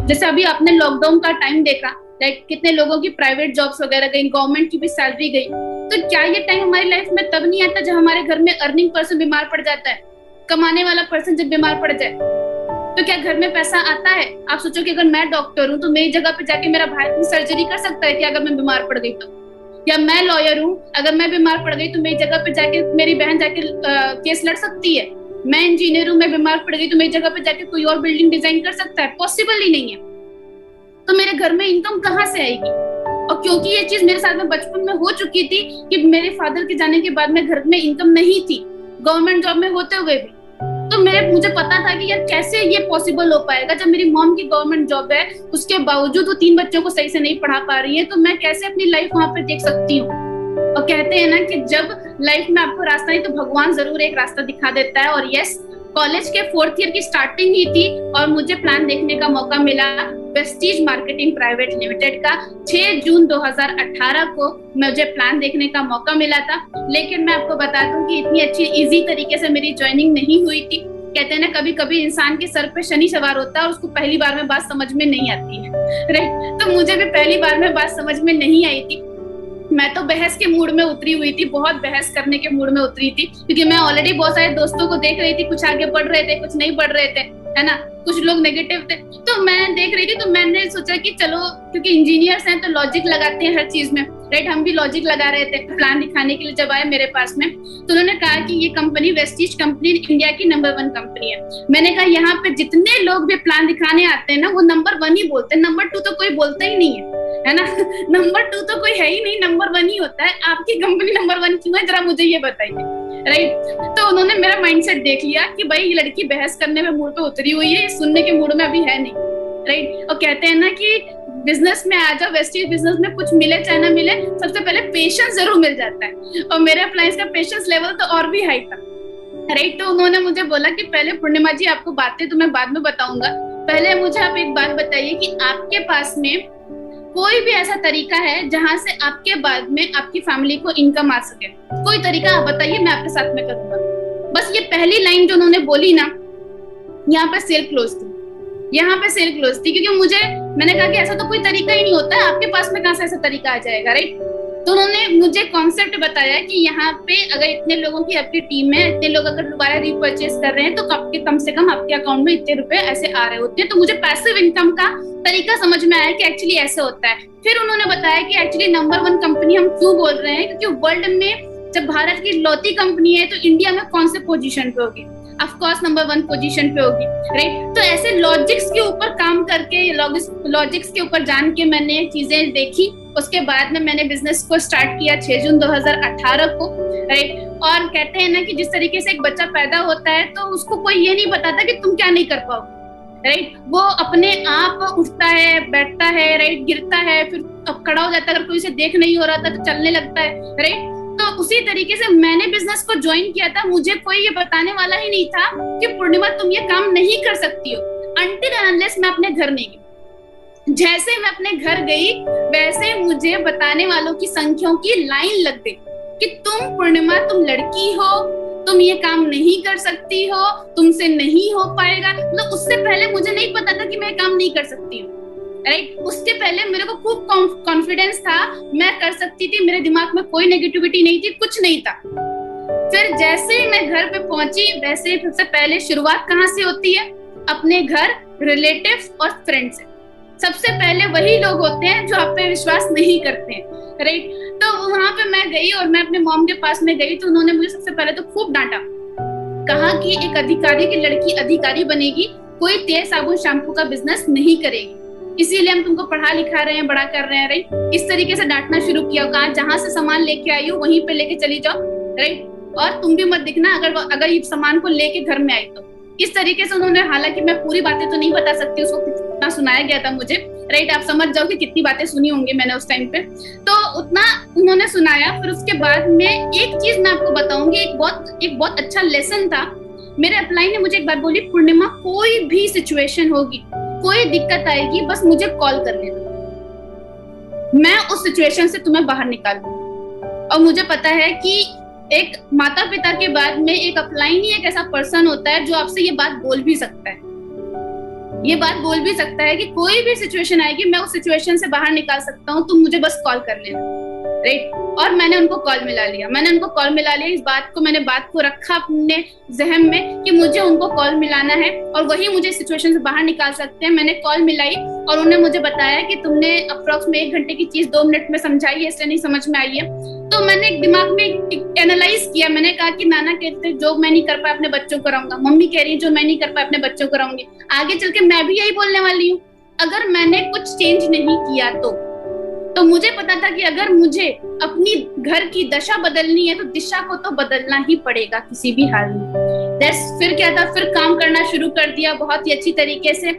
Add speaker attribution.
Speaker 1: जैसे अभी आपने लॉकडाउन का टाइम देखा, लाइक कितने लोगों की प्राइवेट जॉब्स वगैरह गई, गवर्नमेंट की भी सैलरी गई। तो क्या ये टाइम हमारी लाइफ में तब नहीं आता जब हमारे घर में अर्निंग पर्सन बीमार पड़ जाता है, कमाने वाला पर्सन जब बीमार पड़ जाए? तो क्या घर में पैसा आता है? आप सोचो कि अगर मैं डॉक्टर हूँ तो मेरी जगह पे जाके मेरा भाई अपनी सर्जरी कर सकता है कि अगर मैं बीमार पड़ गई तो? या मैं लॉयर हूँ, अगर मैं बीमार पड़ गई तो मेरी जगह पे जाके मेरी बहन जाके केस लड़ सकती है? मैं इंजीनियर हूँ, मैं बीमार पड़ गई तो मेरी जगह पे जाके कोई और बिल्डिंग डिजाइन कर सकता है? पॉसिबल ही नहीं है। तो मेरे घर में इनकम कहाँ से आएगी? और क्योंकि ये चीज मेरे साथ में बचपन में हो चुकी थी कि मेरे फादर के जाने के बाद में घर में इनकम नहीं थी, गवर्नमेंट जॉब में होते हुए भी, तो मुझे पता था कि यार कैसे ये पॉसिबल हो पाएगा जब मेरी मॉम की गवर्नमेंट जॉब है, उसके बावजूद वो 3 बच्चों को सही से नहीं पढ़ा पा रही है, तो मैं कैसे अपनी लाइफ वहां पे देख सकती हूँ? और कहते हैं ना कि जब लाइफ में आपको रास्ता नहीं तो भगवान जरूर एक रास्ता दिखा देता है। और यस, कॉलेज के 4th ईयर की स्टार्टिंग ही थी और मुझे प्लान देखने का मौका मिला वेस्टीज मार्केटिंग प्राइवेट लिमिटेड का। 6 जून 2018 को मुझे प्लान देखने का मौका मिला था। लेकिन मैं आपको बता दूं कि इतनी अच्छी इजी तरीके से मेरी ज्वाइनिंग नहीं हुई थी। कहते हैं ना, कभी कभी इंसान के सर पे शनि सवार होता है और उसको पहली बार में बात समझ में नहीं आती है, राइट? तो मुझे भी पहली बार में बात समझ में नहीं आई थी। मैं तो बहस के मूड में उतरी हुई थी, बहुत बहस करने के मूड में उतरी थी, क्योंकि मैं ऑलरेडी बहुत सारे दोस्तों को देख रही थी, कुछ आगे बढ़ रहे थे, कुछ नहीं बढ़ रहे थे, है ना, कुछ लोग नेगेटिव थे। तो मैं देख रही थी, तो मैंने सोचा कि चलो, क्योंकि इंजीनियर्स हैं तो लॉजिक लगाते हैं हर चीज में, राइट? हम भी लॉजिक लगा रहे थे प्लान दिखाने के लिए। जब आए मेरे पास में तो उन्होंने कहा कि ये कंपनी वेस्टीज कंपनी इंडिया की नंबर 1 कंपनी है। मैंने कहा यहाँ पे जितने लोग भी प्लान दिखाने आते हैं ना, वो नंबर 1 ही बोलते हैं, नंबर 2 तो कोई बोलता ही नहीं है ना? नंबर 2 तो कोई है ही नहीं, नंबर 1 ही होता है। आपकी कंपनी नंबर 1 क्यों है, जरा मुझे ये बताइए, राइट? तो उन्होंने मेरा माइंडसेट देख लिया कि भाई ये लड़की बहस करने में मूड पे उतरी हुई है, सुनने के मूड में अभी है नहीं, राइट? और कहते हैं ना कि बिजनेस में आ जाओ, वेस्टीज बिजनेस में कुछ मिले चाहे ना मिले, सबसे पहले पेशेंस जरूर मिल जाता है। और मेरे अप्लायंस का पेशेंस लेवल तो और भी हाई था, राइट? तो उन्होंने मुझे बोला कि पहले पूर्णिमा जी, आपको बातें तो मैं बाद में बताऊंगा, पहले मुझे आप एक बात बताइए कि आपके पास में कोई भी ऐसा तरीका है जहां से आपके बाद में आपकी फैमिली को इनकम आ सके? कोई तरीका आप बताइए, मैं आपके साथ में करूंगा। बस ये पहली लाइन जो उन्होंने बोली ना, यहाँ पे सेल क्लोज थी, यहाँ पे सेल क्लोज थी, क्योंकि मैंने कहा कि ऐसा तो कोई तरीका ही नहीं होता है, आपके पास में कहां से ऐसा तरीका आ जाएगा, राइट? तो उन्होंने मुझे कॉन्सेप्ट बताया कि यहाँ पे अगर इतने लोगों की आपकी टीम है, इतने लोग अगर दोबारा रिपर्चेस कर रहे हैं, तो कम से कम आपके अकाउंट में इतने रुपए ऐसे आ रहे होते हैं। तो मुझे पैसिव इनकम का तरीका समझ में आया कि एक्चुअली ऐसे होता है। फिर उन्होंने बताया कि एक्चुअली नंबर 1 कंपनी हम क्यों बोल रहे हैं, क्योंकि वर्ल्ड में जब भारत की इकलौती कंपनी है तो इंडिया में कौन से पोजीशन पे होगी? ऑफ कोर्स नंबर 1 पोजीशन पे होगी, राइट? तो ऐसे लॉजिक्स के ऊपर काम करके, लॉजिक्स के ऊपर जान के मैंने चीजें देखी। उसके बाद में मैंने बिजनेस को स्टार्ट किया 6 जून 2018 को, राइट? और कहते हैं ना कि जिस तरीके से एक बच्चा पैदा होता है तो उसको कोई ये नहीं बताता कि तुम क्या नहीं कर पाओगे, राइट? वो अपने आप उठता है, बैठता है, राइट, गिरता है, फिर अब खड़ा हो जाता है, अगर कोई उसे देख नहीं हो रहा था तो चलने लगता है, राइट? तो उसी तरीके से मैंने बिजनेस को ज्वाइन किया था। मुझे कोई ये बताने वाला ही नहीं था कि पूर्णिमा तुम ये काम नहीं कर सकती हो, अनटिल एंड अनलेस मैं अपने घर नहीं गई। जैसे मैं अपने घर गई, वैसे मुझे बताने वालों की संख्याओं की लाइन लग गई कि तुम पूर्णिमा, तुम लड़की हो, तुम ये काम नहीं कर सकती हो, तुमसे नहीं हो पाएगा। मतलब उससे पहले मुझे नहीं पता था कि मैं काम नहीं कर सकती हूँ, राइट? उसके पहले मेरे को खूब कॉन्फिडेंस था, मैं कर सकती थी, मेरे दिमाग में कोई नेगेटिविटी नहीं थी, कुछ नहीं था। फिर जैसे ही मैं घर पे पहुंची, वैसे ही सबसे पहले शुरुआत कहाँ से होती है? अपने घर, रिलेटिव्स और फ्रेंड्स से। सबसे पहले वही लोग होते हैं जो आप पे विश्वास नहीं करते हैं, राइट? तो वहां पे मैं गई और मैं अपने मॉम के पास में गई, तो उन्होंने मुझे सबसे पहले तो खूब डांटा, कहा कि एक अधिकारी की लड़की अधिकारी बनेगी, कोई तेल साबुन शैम्पू का बिजनेस नहीं करेगी, इसीलिए हम तुमको पढ़ा लिखा रहे हैं, बड़ा कर रहे हैं, राइट? इस तरीके से डांटना शुरू किया। कहा जहां से सामान लेके आई हो वहीं पे लेके चली जाओ, राइट? और तुम भी मत दिखना अगर ये सामान को लेके घर में आई तो। इस तरीके से उन्होंने, हालांकि मैं पूरी बातें तो नहीं बता सकती, उसको कितना सुनाया गया था मुझे, राइट? आप समझ जाओ कि कितनी बातें सुनी होंगी मैंने उस टाइम पे, तो उतना उन्होंने सुनाया। फिर उसके बाद में एक चीज मैं आपको बताऊंगी, एक बहुत अच्छा लेसन था। मेरे अपलाइन ने मुझे एक बात बोली, पूर्णिमा कोई भी सिचुएशन होगी, कोई दिक्कत आएगी, बस मुझे कॉल कर लेना, मैं उस सिचुएशन से तुम्हें बाहर निकाल दूंगी। और मुझे पता है कि एक माता पिता के बाद में एक अपलाइन ही एक ऐसा पर्सन होता है जो आपसे ये बात बोल भी सकता है, ये बात बोल भी सकता है कि कोई भी सिचुएशन आएगी मैं उस सिचुएशन से बाहर निकाल सकता हूँ, तुम मुझे बस कॉल कर लेना, राइट। और मैंने उनको कॉल मिला लिया, इस बात को रखा अपने जहन में कि मुझे उनको कॉल मिलाना है और वही मुझे सिचुएशन से बाहर निकाल सकते हैं। मैंने कॉल मिलाई और उन्होंने मुझे बताया कि तुमने अप्रोक्स में 1 घंटे की चीज 2 मिनट में समझाई है, इसलिए नहीं समझ में आई है। तो मैंने एक दिमाग में एनालाइज किया, मैंने कहा कि नाना कहते जो मैं नहीं कर पाया अपने बच्चों को कराऊंगा, मम्मी कह रही है जो मैं नहीं कर पाया अपने बच्चों को कराऊंगी, आगे चल के मैं भी यही बोलने वाली हूँ। अगर मैंने कुछ चेंज नहीं किया तो मुझे पता था कि अगर मुझे अपनी घर की दशा बदलनी है तो दिशा को तो बदलना ही पड़ेगा किसी भी हाल में। फिर क्या था, फिर काम करना शुरू कर दिया बहुत ही अच्छी तरीके से।